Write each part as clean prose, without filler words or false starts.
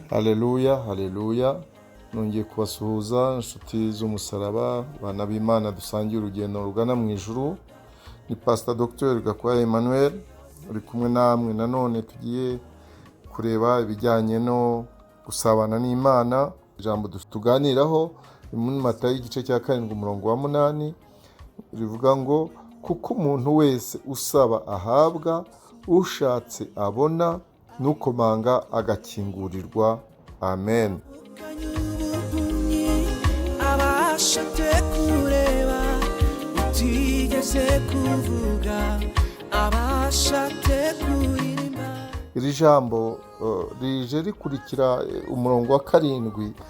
Haleluya, haleluya. Nongeye kubasuhuza inshuti z'umusaraba, bana b'Imana dusangiye urugendo rugana mu ijuru. Ni Pastor Dr. Gakwaya Emmanuel uri kumwe namwe. Nanone tugiye kureba ibijyanye no gusabana n'Imana. Ijambo tuganiraho muri Matayo igice cya 7 umurongo wa 8 rivuga ngo kuko umuntu wese usaba ahabwa, ushatse abona, nukomanga agakingurirwa. Amen. Abashate kureba utigeze kuvuga, abashate kuririmba. Iri jambo rije rikurikira umurongo wa 7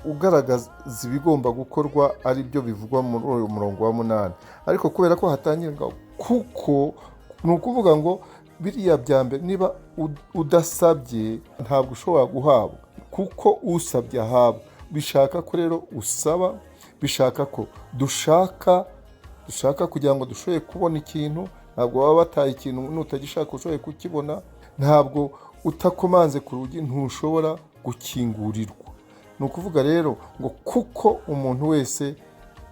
ugaragaza ibigomba gukorwa ari byo bivugwa muri uyu murongo wa 8. Ariko kubera ko hatangira ngo kuko, ni ukuvuga ngo biriya bya mbere, niba udasabye ntabwo ushobora guhabwa, kuko usabye ahabwa. Bishaka ko rero usaba, bishaka ko dushaka kugira ngo dushobore kubona ikintu. Ntabwo waba bataye ikintu nutagishaka ushoboye kukibona. Ntabwo utakomanze ku rugi ntushobora gukingurirwa. Ni ukuvuga rero ngo kuko umuntu wese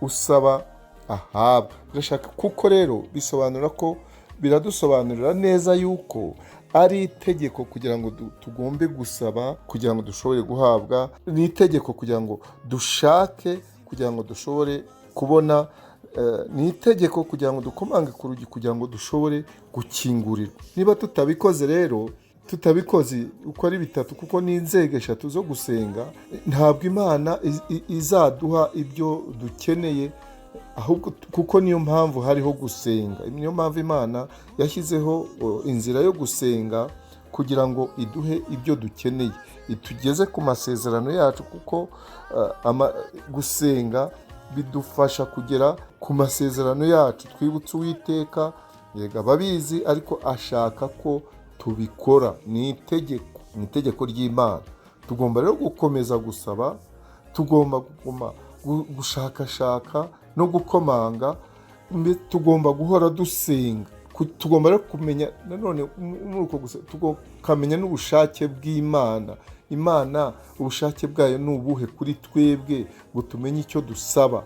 usaba ahabwa. Birashaka kuko rero bisobanura ko, biradusobanurira neza yuko ari itegeko kugira ngo tugombe gusaba kugira ngo dushobore guhabwa. Ni itegeko kugira ngo dushake kugira ngo dushobore kubona. Ni itegeko kugira ngo dukomange ku rugi kugira ngo dushobore gukingurirwa. Niba tutabikoze rero, tutabikoze uko ari bitatu, kuko ni inzego 3 zo gusenga, ntabwo Imana izaduha ibyo dukeneye. Ahubwo kuko niyo mpamvu hariho gusenga, niyo mpamvu Imana yashyizeho inzira yo gusenga kugira ngo iduhe ibyo dukeneye, itugeze ku masezerano yacu. Kuko gusenga bidufasha kugera ku masezerano yacu. Twibutse Uwiteka, yega ababizi, ariko ashaka ko tubikora. Ni itegeko ry'Imana. Tugomba rero gukomeza gusaba, tugomba gushakashaka no gukomanga. Tugomba guhora dusenga. Tugomba rero kumenya nanone muri uko gusa, tukamenya n'ubushake bw'Imana. Imana ubushake bwayo ni ubuhe kuri twebwe, ngo tumenye icyo dusaba,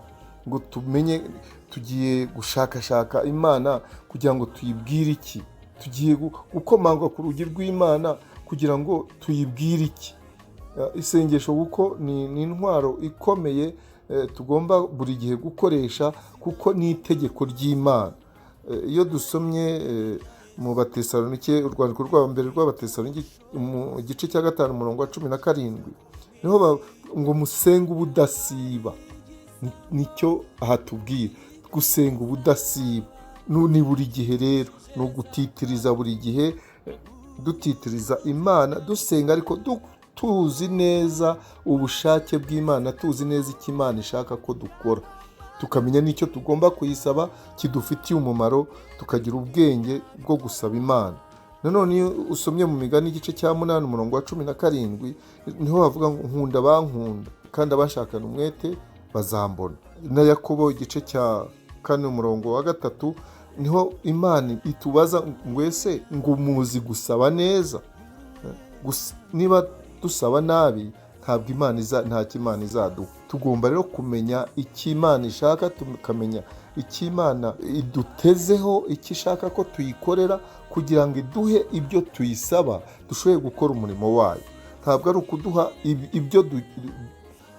ngo tumenye tugiye gushakashaka Imana kugira ngo tuyibwire iki, tugiye gukomanga ku rugi rw'Imana kugira ngo tuyibwire iki. Isengesho kuko ni intwaro ikomeye tugomba buri gihe gukoresha, kuko ni itegeko ry'Imana. Iyo dusomye mu Batesalonike, urwandiko rwa mbere rw'Abatesalonike mu gice cya 5 umurongo wa 17, niho ngo musenge ubudasiba. Nicyo hatubwira, gusenga ubudasiba. Ni buri gihe rero, no gutitiriza buri gihe, dutitiriza Imana, dusenga ariko tuzi neza ubushake bw'Imana, tuzi neza icyo Imana ishaka ko dukora, tukamenya n'icyo tugomba kuyisaba kidufitiye umumaro, tukagira ubwenge bwo gusaba Imana. Nanone iyo usomye mu Migani igice cya 8 umurongo wa 17, niho havuga ngo nkunda bankunda, kandi abashakana umwete bazambona. Na Yakobo igice cya 4 umurongo wa 3, niho Imana itubaza ngo ese ngo muzi gusaba neza. Niba dusaba nabi, ntabwo Imana izaduha. Tugomba rero kumenya icyo Imana ishaka, tukamenya icyo Imana idutezeho, icyo ishaka ko tuyikorera, kugira ngo iduhe ibyo tuyisaba dushoboye gukora umurimo wayo. Ntabwo ari ukuduha ibyo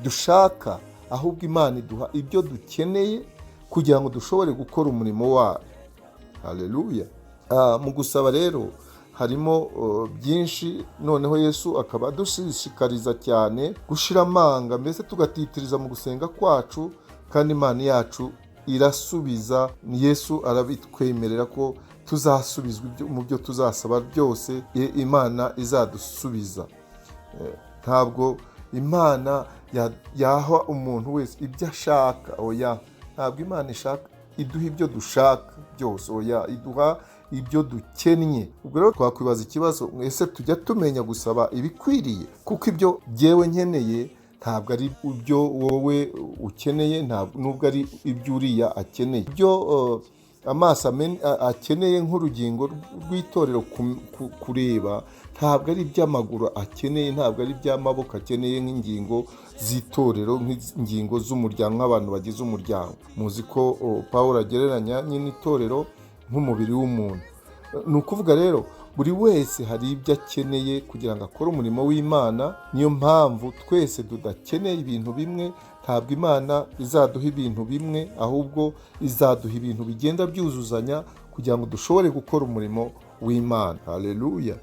dushaka, ahubwo Imana iduha ibyo dukeneye kugira ngo dushobore gukora umurimo wayo. Haleluya. Mu gusaba rero harimo byinshi. Noneho Yesu akaba adushishikariza cyane gushira amanga, mbese tugatitiriza mu gusenga kwacu, kandi Imana yacu irasubiza. Yesu arabitwemerera ko tuzasubizwa mu byo tuzasaba byose. Imana izadusubiza. Ntabwo Imana yaha umuntu wese ibyo ashaka, oya. Ntabwo Imana ishaka iduha ibyo dushaka byose, oya. Iduha ibyo dukennye. Ubwo rero twakwibaza ikibazo, ese tujya tumenya gusaba ibikwiriye? Kuko ibyo jyewe nkeneye ntabwo ari ibyo wowe ukeneye, nubwo ari ibyo uriya akeneye. Ibyo amaso akeneye nk'urugingo rw'itorero kureba, ntabwo ari iby'amaguru akeneye, ntabwo ari iby'amaboko akeneye nk'ingingo z'itorero, nk'ingingo z'umuryango, nk'abantu bagize umuryango. Muzi ko Pawulo agereranya nyine itorero nk'umubiri w'umuntu. Ni ukuvuga rero buri wese hari ibyo akeneye kugira ngo akore umurimo w'Imana. Niyo mpamvu twese tudakeneye ibintu bimwe. Ntabwo Imana izaduha ibintu bimwe, ahubwo izaduha ibintu bigenda byuzuzanya kugira ngo dushobore gukora umurimo w'Imana. Haleluya.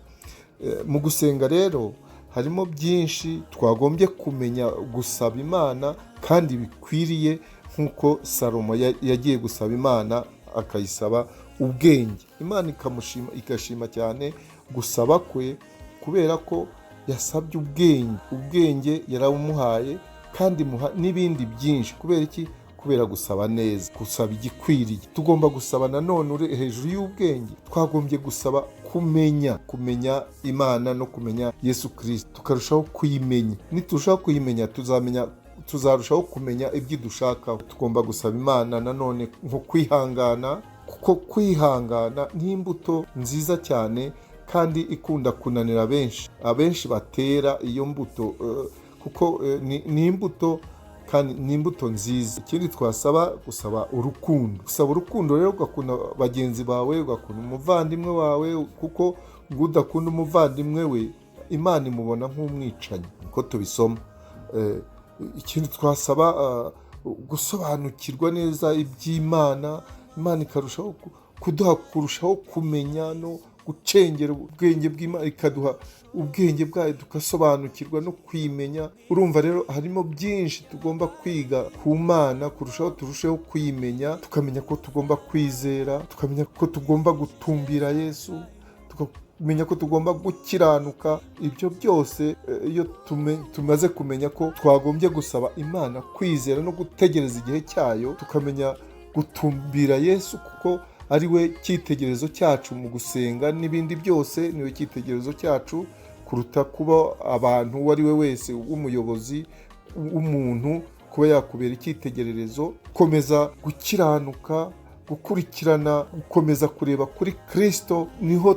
Mu gusenga rero harimo byinshi twagombye kumenya gusaba Imana kandi bikwiriye, nk'uko Salomo yagiye gusaba Imana akayisaba ubwenge. Imana igashima cyane gusaba kwe, kubera ko yasabye ubwenge yarabumuhaye, kandi muha n'ibindi byinshi. Kubera iki? Kubera gusaba neza, gusaba igikwiriye. Tugomba gusaba nanone hejuru y'ubwenge, twagombye gusaba kumenya Imana no kumenya Yesu Kristo, tukarushaho kuyimenya. Niturushaho kuyimenya tuzarushaho kumenya ibyo dushakaho. Tugomba gusaba Imana nanone nko kwihangana, kuko kwihangana ni imbuto nziza cyane kandi ikunda kunanira abenshi batera iyo mbuto, kuko ni imbuto kandi ni imbuto nziza. Ikindi twasaba, gusaba urukundo rero, ugakunda bagenzi bawe, ugakunda umuvandimwe wawe, kuko ngo udakunda umuvandimwe we Imana imubona nk'umwicanyi, niko tubisoma. Ikindi twasaba, gusobanukirwa neza iby'Imana. Imana ikarushaho kuduha kurushaho kumenya no gucengera ubwenge bw'Imana, ikaduha ubwenge bwayo tugasobanukirwa no kwimenya. Urumva rero harimo byinshi tugomba kwiga ku Mana, turusheho kuyimenya, tukamenya ko tugomba kwizera, tukamenya ko tugomba gutumbira Yesu, tukamenya ko tugomba gukiranuka. Ibyo byose iyo tumaze kumenya ko twagombye gusaba Imana, kwizera no gutegereza igihe cyayo, tukamenya gutumbira Yesu, kuko ari we cyitegererezo cyacu mu gusenga. N'ibindi byose ni we cyitegererezo cyacu, kuruta kuba abantu uwo ari we wese w'umuyobozi w'umuntu kuba yakubera icyitegererezo. Komeza gukiranuka, gukurikirana, gukomeza kureba kuri Kristo, niho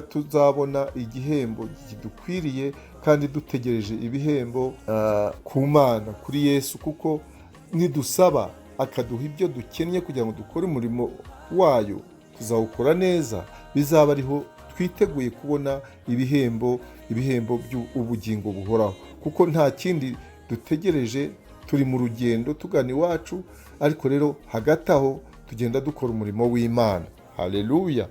tuzabona igihembo kidukwiriye, kandi dutegereje ibihembo ku Mana, kuri Yesu. Kuko nidusaba akaduha ibyo dukennye kugira ngo dukore umurimo wayo, tuzawukora neza, bizaba ariho twiteguye kubona ibihembo by'ubugingo buhoraho. Kuko nta kindi dutegereje, turi mu rugendo tugana iwacu, ariko rero hagati aho tugenda dukora umurimo w'Imana. Haleluya.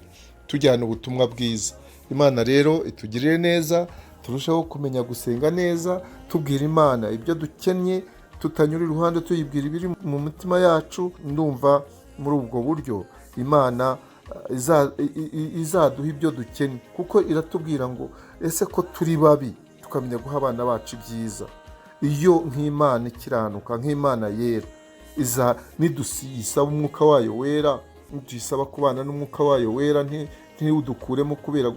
Tujyana ubutumwa bwiza. Imana rero itugirire neza, turushaho kumenya gusenga neza, tubwira Imana ibyo dukennye, tutanyura iruhande tuyibwira ibiri mu mitima yacu. Ndumva muri ubwo buryo Imana izaduha ibyo dukennye, kuko iratubwira ngo ese ko turi babi, tukamenya guha abana bacu ibyiza. Iyo nk'Imana ikiranuka, nk'Imana yera, nidusaba umwuka wayo wera, nidusaba kubana n'umwuka wayo wera, ntiwudukuremo kubera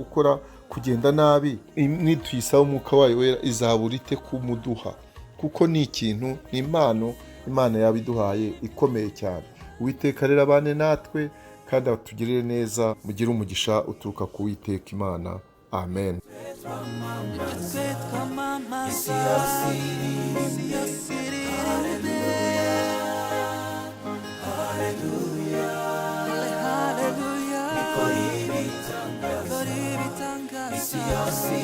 kugenda nabi, nidusaba umwuka wayo wera izabura ite kumuduha, kuko ni ikintu, ni impano Imana yabiduhaye ikomeye cyane. Uwiteka rero abane natwe kandi atugirire neza, mugire umugisha uturuka ku Uwiteka Imana. Amen. Isi yose